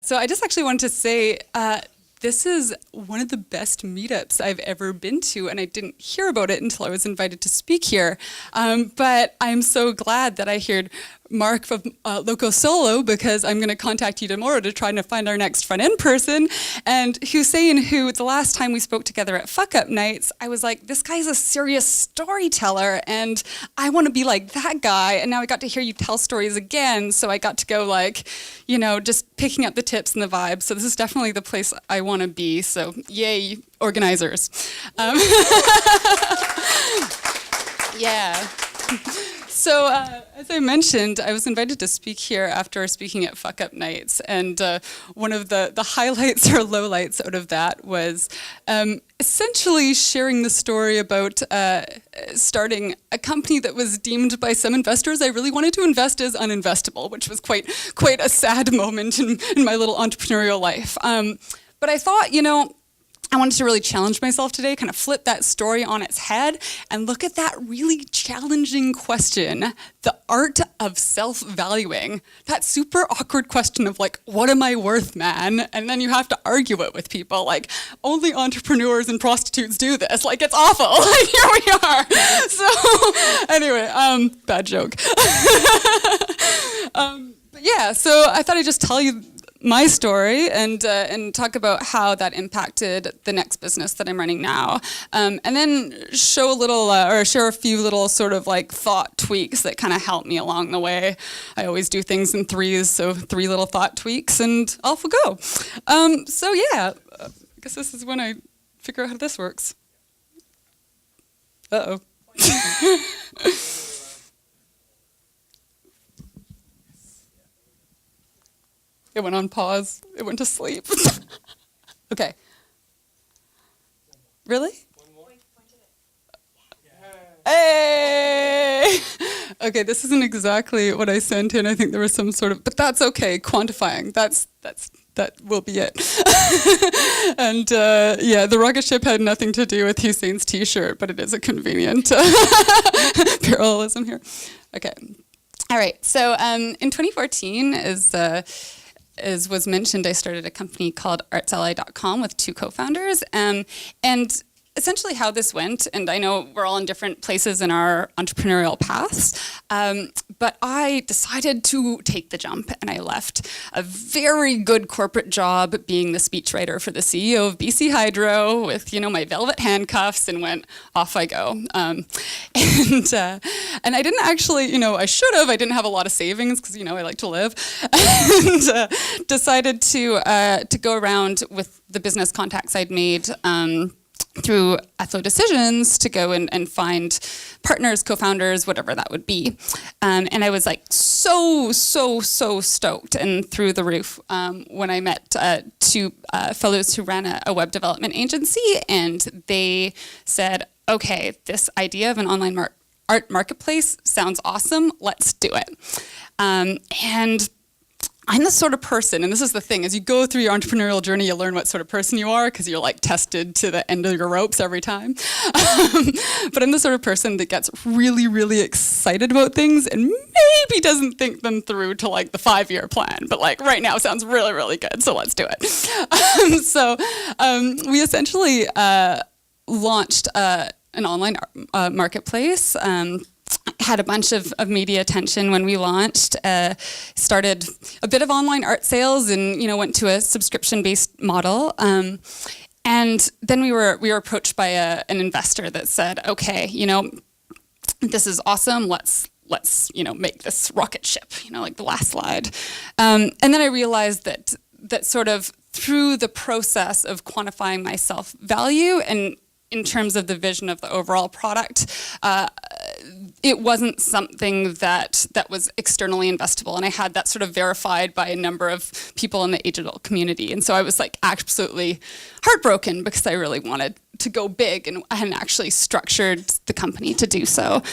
So I just actually wanted to say, this is one of the best meetups I've ever been to, and I didn't hear about it until I was invited to speak here. But I'm so glad that I heard Mark from Loco Solo, because I'm going to contact you tomorrow to try to find our next front-end person. And Hussein, who the last time we spoke together at Fuck Up Nights, I was like, this guy's a serious storyteller, and I want to be like that guy. And now I got to hear you tell stories again, so I got to go like, just picking up the tips and the vibes. So this is definitely the place I want to be. So yay, organizers. Yeah. So as I mentioned, I was invited to speak here after speaking at Fuck Up Nights, and one of the highlights or lowlights out of that was essentially sharing the story about starting a company that was deemed by some investors I really wanted to invest as uninvestable, which was quite a sad moment in my little entrepreneurial life. But I thought, I wanted to really challenge myself today, kind of flip that story on its head and look at that really challenging question, the art of self-valuing. That super awkward question of like, what am I worth, man? And then you have to argue it with people, like, only entrepreneurs and prostitutes do this. Like, it's awful. Like, here we are. So anyway, bad joke. But yeah, so I thought I'd just tell you my story and talk about how that impacted the next business that I'm running now, and then show a little or share a few little sort of like thought tweaks that kind of help me along the way. I always do things in threes, so 3 little thought tweaks, and off we go. So yeah, I guess this is when I figure out how this works. Uh-oh. It went on pause. It went to sleep. Okay. Really? Hey! Okay, this isn't exactly what I sent in. I think there was some sort of, but that's okay. Quantifying. That will be it. And yeah, the rocket ship had nothing to do with Hussein's T-shirt, but it is a convenient parallelism here. Okay. All right. So in 2014, as was mentioned, I started a company called artsally.com with 2 co-founders. And essentially how this went, and I know we're all in different places in our entrepreneurial paths, but I decided to take the jump, and I left a very good corporate job being the speechwriter for the CEO of BC Hydro with, my velvet handcuffs, and went, off I go. And I didn't actually, I should have. I didn't have a lot of savings because, I like to live, and decided to go around with the business contacts I'd made through Ethlo Decisions to go and find partners, co-founders, whatever that would be. And I was like so stoked and through the roof when I met 2 fellows who ran a web development agency, and they said, okay, this idea of an online art marketplace sounds awesome, let's do it. And I'm the sort of person, and this is the thing, as you go through your entrepreneurial journey, you learn what sort of person you are because you're like tested to the end of your ropes every time. But I'm the sort of person that gets really, really excited about things and maybe doesn't think them through to like the 5-year plan, but like right now sounds really, really good, so let's do it. So we essentially launched an online marketplace. Had a bunch of media attention when we launched, started a bit of online art sales and, went to a subscription-based model. And then we were approached by an investor that said, okay, this is awesome, let's make this rocket ship, like the last slide. And then I realized that sort of through the process of quantifying my self-value and in terms of the vision of the overall product, it wasn't something that was externally investable, and I had that sort of verified by a number of people in the age adult community. And so I was like absolutely heartbroken because I really wanted to go big, and I hadn't actually structured the company to do so.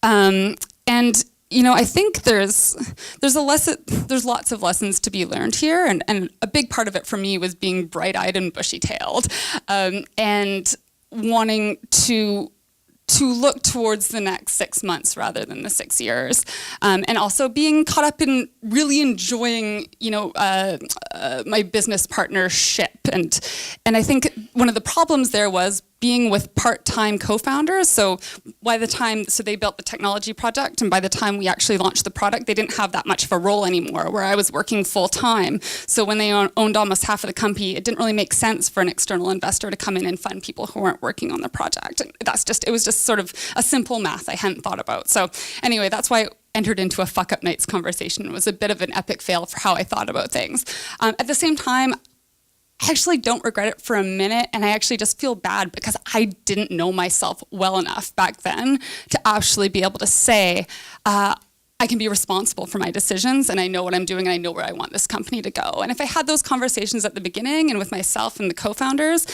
And I think there's lots of lessons to be learned here, and a big part of it for me was being bright-eyed and bushy-tailed, and wanting to to look towards the next 6 months rather than the 6 years, and also being caught up in really enjoying, my business partnership, and I think one of the problems there was being with part-time co-founders. So they built the technology project, and by the time we actually launched the product, they didn't have that much of a role anymore, where I was working full-time. So when they owned almost half of the company, it didn't really make sense for an external investor to come in and fund people who weren't working on the project. And it was just sort of a simple math I hadn't thought about. So anyway, that's why I entered into a fuck-up nights conversation. It was a bit of an epic fail for how I thought about things. At the same time, I actually don't regret it for a minute, and I actually just feel bad because I didn't know myself well enough back then to actually be able to say, I can be responsible for my decisions, and I know what I'm doing, and I know where I want this company to go. And if I had those conversations at the beginning and with myself and the co-founders,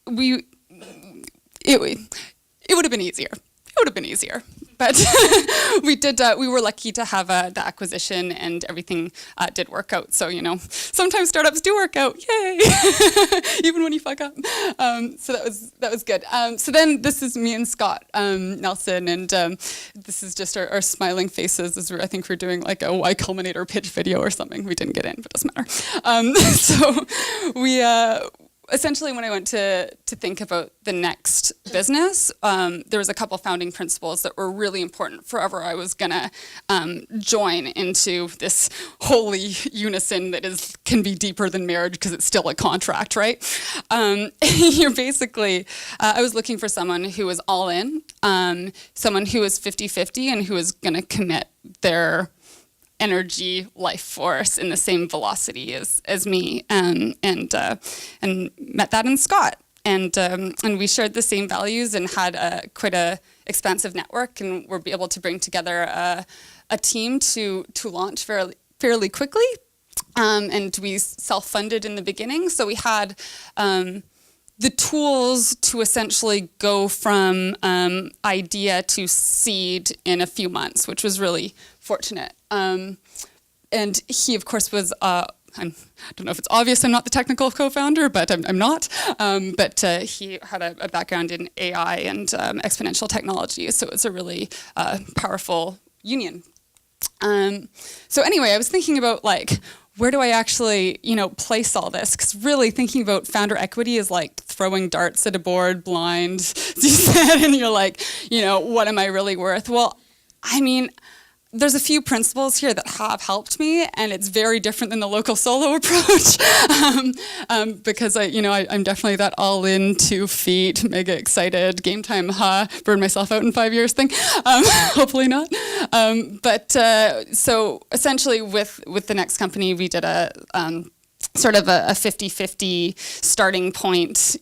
it would have been easier. It would have been easier. But we were lucky to have the acquisition, and everything did work out. So, sometimes startups do work out, yay, even when you fuck up. So that was good. So then this is me and Scott Nelson, and this is just our smiling faces as I think we're doing like a Y Combinator pitch video or something. We didn't get in, but it doesn't matter. So we... essentially, when I went to think about the next business, there was a couple founding principles that were really important for wherever I was gonna join into this holy unison that can be deeper than marriage because it's still a contract, right? You're basically, I was looking for someone who was all in, someone who was 50-50 and who was gonna commit their energy, life force in the same velocity as me, and met that in Scott, and we shared the same values and had quite a expansive network, and were able to bring together a team to launch fairly quickly, and we self-funded in the beginning, so we had the tools to essentially go from idea to seed in a few months, which was really fortunate. And he, of course, was, I don't know if it's obvious I'm not the technical co-founder, but I'm not. But he had a background in AI and exponential technology, so it's a really powerful union. So anyway, I was thinking about where do I actually, place all this? Because really thinking about founder equity is like throwing darts at a board blind, as you said, and you're like, what am I really worth? Well, I mean, there's a few principles here that have helped me, and it's very different than the local solo approach, because I'm definitely that all in, 2 feet, mega excited, game time, burn myself out in 5 years thing. Hopefully not. So essentially with the next company, we did a sort of a 50-50 starting point,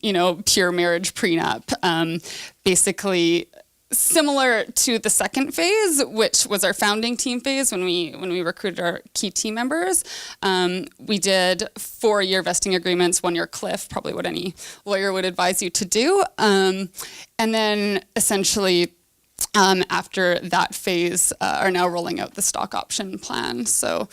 pure marriage prenup, basically. Similar to the second phase, which was our founding team phase when we recruited our key team members, we did 4-year vesting agreements, 1-year cliff, probably what any lawyer would advise you to do. And then essentially after that phase are now rolling out the stock option plan. So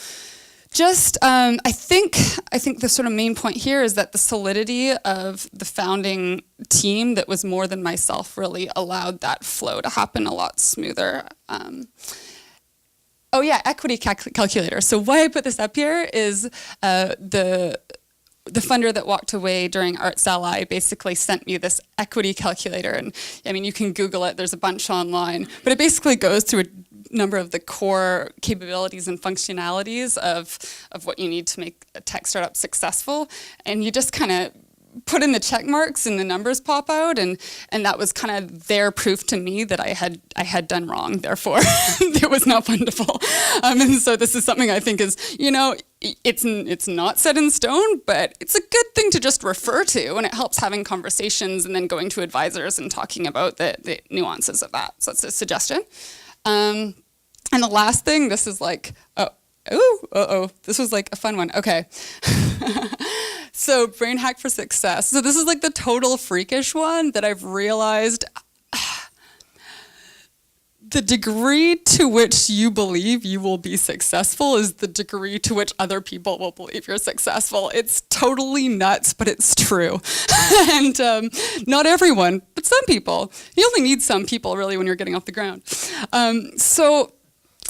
just, I think the sort of main point here is that the solidity of the founding team that was more than myself really allowed that flow to happen a lot smoother. Oh yeah, equity calculator. So why I put this up here is the funder that walked away during Arts Ally basically sent me this equity calculator, and I mean you can Google it. There's a bunch online, but it basically goes through a number of the core capabilities and functionalities of what you need to make a tech startup successful, and you just kind of put in the check marks and the numbers pop out, and that was kind of their proof to me that I had done wrong. Therefore, it was not wonderful. And so this is something I think is, it's not set in stone, but it's a good thing to just refer to, and it helps having conversations and then going to advisors and talking about the nuances of that. So that's a suggestion. And the last thing, this is like, this was like a fun one. Okay. So brain hack for success. So this is like the total freakish one that I've realized the degree to which you believe you will be successful is the degree to which other people will believe you're successful. It's totally nuts, but it's true. And not everyone, but some people. You only need some people, really, when you're getting off the ground. So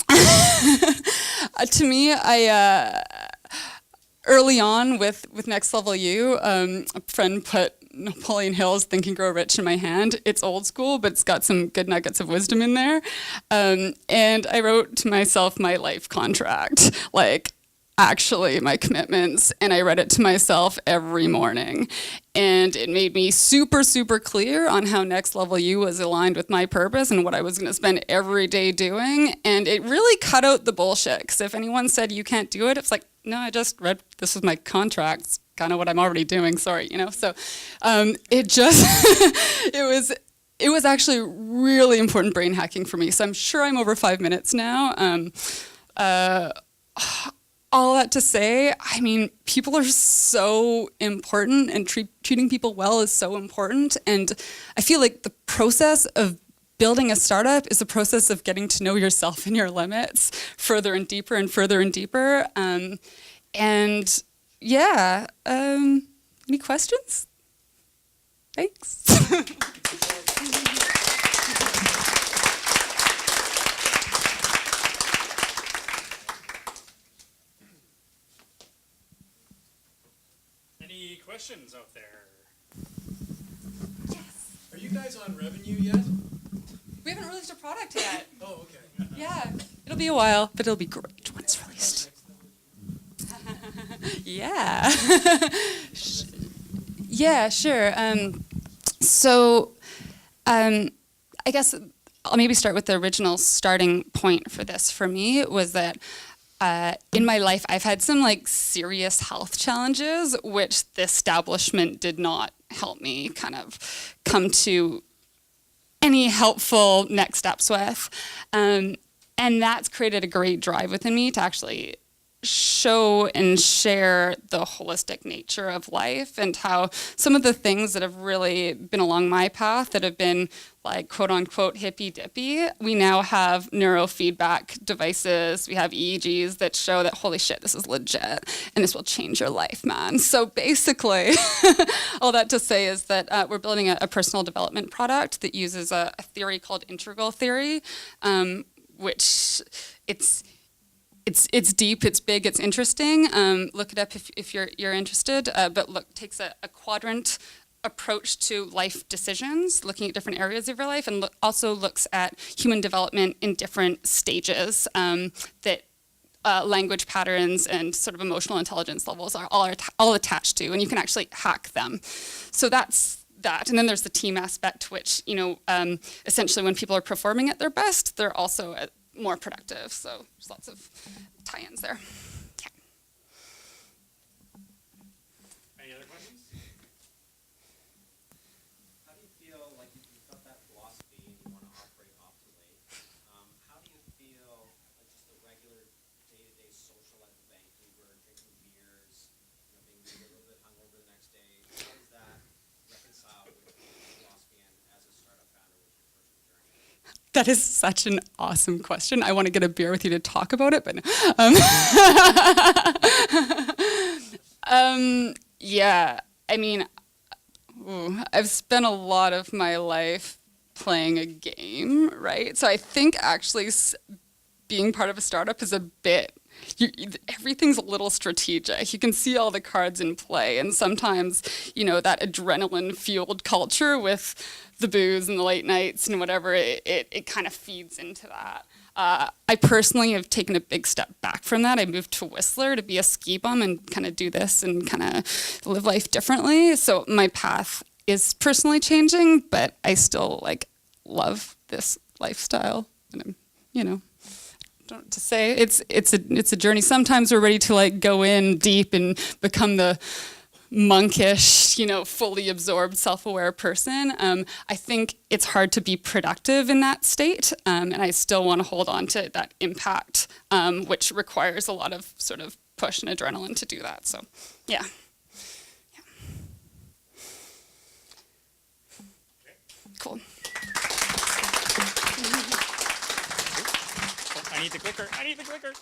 to me, early on with Next Level U, a friend put Napoleon Hill's Think and Grow Rich in my hand. It's old school, but it's got some good nuggets of wisdom in there. And I wrote to myself my life contract, like actually my commitments, and I read it to myself every morning. And it made me super, super clear on how Next Level U was aligned with my purpose and what I was going to spend every day doing. And it really cut out the bullshit, because if anyone said you can't do it, it's like, no, I just read, this is my contract. It's kind of what I'm already doing, sorry, you know? So it just, it was actually really important brain hacking for me. So I'm sure I'm over 5 minutes now. All that to say, I mean, people are so important, and treating people well is so important. And I feel like the process of building a startup is a process of getting to know yourself and your limits further and deeper and further and deeper. And yeah, any questions? Thanks. Any questions out there? Yes. Are you guys on revenue yet? We haven't released a product yet. Oh, okay. Yeah, it'll be a while, but it'll be great when it's released. Yeah. Yeah, sure. So I guess I'll maybe start with the original starting point for this for me was that in my life, I've had some like serious health challenges, which the establishment did not help me kind of come to any helpful next steps with. And that's created a great drive within me to actually show and share the holistic nature of life, and how some of the things that have really been along my path that have been like quote unquote hippy dippy, we now have neurofeedback devices, we have EEGs that show that holy shit, this is legit and this will change your life, man. So basically all that to say is that we're building a personal development product that uses a theory called integral theory, which it's deep, it's big, it's interesting. Look it up if you're interested. But takes a quadrant approach to life decisions, looking at different areas of your life, and also looks at human development in different stages that language patterns and sort of emotional intelligence levels are all attached to, and you can actually hack them. So that's that. And then there's the team aspect, which, you know, essentially when people are performing at their best, they're also more productive. So there's lots of tie-ins there. Yeah. Any other questions? How do you feel like you've got that philosophy and you want to operate optimally? How do you feel like just the regular day-to-day social at the Vancouver, drinking beers, you know, being maybe a little bit hungover the next day? How does that reconcile with your philosophy and as a startup founder with your personal journey? That is such an awesome question. I want to get a beer with you to talk about it, but no. Yeah, I mean, I've spent a lot of my life playing a game, right? So I think actually being part of a startup is a bit, everything's a little strategic. You can see all the cards in play, and sometimes, you know, that adrenaline-fueled culture with the booze and the late nights and whatever, it kind of feeds into that. I personally have taken a big step back from that. I moved to Whistler to be a ski bum and kind of do this and kind of live life differently. So my path is personally changing, but I still like love this lifestyle. And I'm, you know, don't know what to say. It's a journey. Sometimes we're ready to like go in deep and become the monkish, you know, fully absorbed, self-aware person. I think it's hard to be productive in that state, and I still want to hold on to that impact, which requires a lot of sort of push and adrenaline to do that. So, yeah. Cool. I need the clicker. I need the clicker.